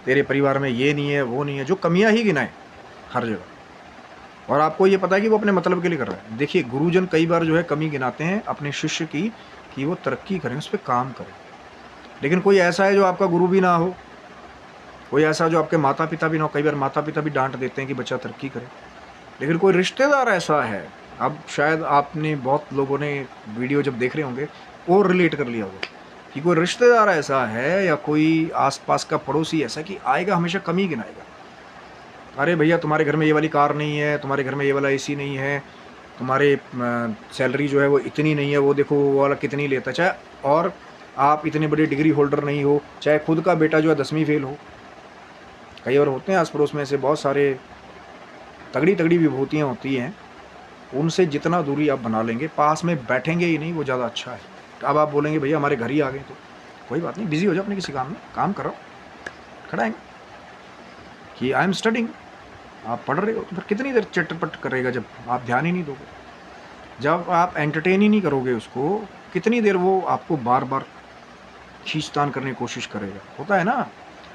तेरे परिवार में ये नहीं है, वो नहीं है, जो कमियां ही गिनाए हर जगह। और आपको ये पता है कि वो अपने मतलब के लिए कर रहा है। देखिए गुरुजन कई बार जो है कमी गिनाते हैं अपने शिष्य की, कि वो तरक्की करें, उस पर काम करें। लेकिन कोई ऐसा है जो आपका गुरु भी ना हो, कोई ऐसा जो आपके माता पिता भी ना हो। कई बार माता पिता भी डांट देते हैं कि बच्चा तरक्की करे, लेकिन कोई रिश्तेदार ऐसा है, अब शायद आपने बहुत लोगों ने वीडियो जब देख रहे होंगे और रिलेट कर लिया होगा कि कोई रिश्तेदार ऐसा है या कोई आसपास का पड़ोसी ऐसा कि आएगा हमेशा कमी गिनाएगा। अरे भैया तुम्हारे घर में ये वाली कार नहीं है, तुम्हारे घर में ये वाला एसी नहीं है, तुम्हारे सैलरी जो है वो इतनी नहीं है, वो देखो वो वाला कितनी लेता है। चाहे और आप इतने बड़े डिग्री होल्डर नहीं हो, चाहे खुद का बेटा जो है 10वीं फेल हो। कई बार होते हैं आस पड़ोस में ऐसे बहुत सारे तगड़ी तगड़ी विभूतियाँ होती हैं, उनसे जितना दूरी आप बना लेंगे, पास में बैठेंगे ही नहीं, वो ज़्यादा अच्छा है। अब आप बोलेंगे भैया हमारे घर ही आ गए, तो कोई बात नहीं, बिजी हो जाओ अपने किसी काम में, काम करो। खड़ा है कि आई एम स्टडिंग, आप पढ़ रहे हो, तो फिर कितनी देर चटपट करेगा जब आप ध्यान ही नहीं दोगे, जब आप एंटरटेन ही नहीं करोगे उसको, कितनी देर वो आपको बार बार खींचतान करने की कोशिश करेगा। होता है ना,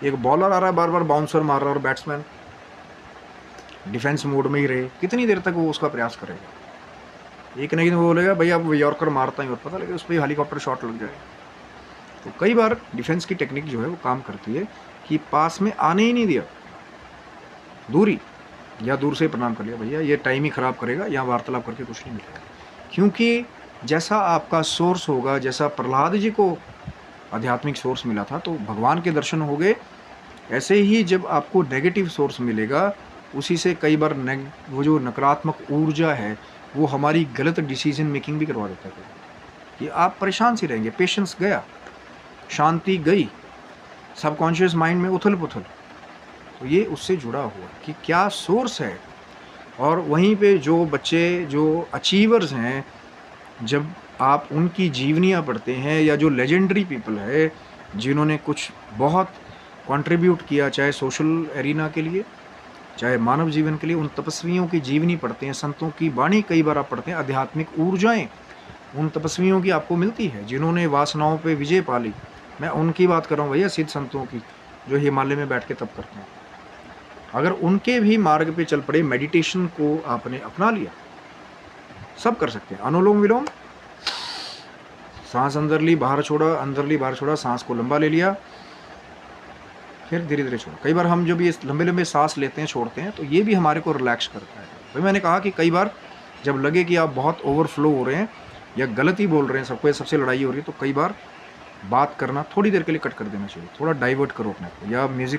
एक बॉलर आ रहा है बार बार बाउंसर मार रहा है और बैट्समैन डिफेंस मोड में ही रहे, कितनी देर तक वो उसका प्रयास करेगा। एक नहीं वो बोलेगा भैया अब यॉर्कर मारता ही, और पता लगे उस पर हेलीकॉप्टर शॉट लग जाए। तो कई बार डिफेंस की टेक्निक जो है वो काम करती है कि पास में आने ही नहीं दिया, दूरी, या दूर से प्रणाम कर लिया, भैया ये टाइम ही खराब करेगा, यहाँ वार्तालाप करके कुछ नहीं मिलेगा। क्योंकि जैसा आपका सोर्स होगा, जैसा प्रहलाद जी को आध्यात्मिक सोर्स मिला था तो भगवान के दर्शन हो गए, ऐसे ही जब आपको नेगेटिव सोर्स मिलेगा, उसी से कई बार वो जो नकारात्मक ऊर्जा है वो हमारी गलत डिसीजन मेकिंग भी करवा देता है कि आप परेशान से रहेंगे, पेशेंस गया, शांति गई, सबकॉन्शियस माइंड में उथल पुथल। तो ये उससे जुड़ा हुआ कि क्या सोर्स है। और वहीं पे जो बच्चे जो अचीवर्स हैं, जब आप उनकी जीवनियाँ पढ़ते हैं, या जो लेजेंडरी पीपल है जिन्होंने कुछ बहुत कंट्रीब्यूट किया, चाहे सोशल एरिना के लिए, चाहे मानव जीवन के लिए, उन तपस्वियों की जीवनी पढ़ते हैं, संतों की वाणी कई बार आप पढ़ते हैं, आध्यात्मिक ऊर्जाएं उन तपस्वियों की आपको मिलती है जिन्होंने वासनाओं पे विजय पा ली। मैं उनकी बात कर रहा हूँ भैया, सिद्ध संतों की, जो हिमालय में बैठ के तप करते हैं। अगर उनके भी मार्ग पे चल पड़े, मेडिटेशन को आपने अपना लिया, सब कर सकते हैं। अनुलोम विलोम, सांस अंदर ली बाहर छोड़ा, अंदर ली बाहर छोड़ा, सांस को लंबा ले लिया, फिर धीरे धीरे छोड़ा। कई बार हम जो भी लंबे लंबे सांस लेते हैं छोड़ते हैं, तो ये भी हमारे को रिलैक्स करता है। भाई मैंने कहा कि कई बार जब लगे कि आप बहुत ओवरफ्लो हो रहे हैं या गलत ही बोल रहे हैं, सबको सबसे लड़ाई हो रही है, तो कई बार बात करना थोड़ी देर के लिए कट कर देना चाहिए, थोड़ा डाइवर्ट करो अपने को, या म्यूजिक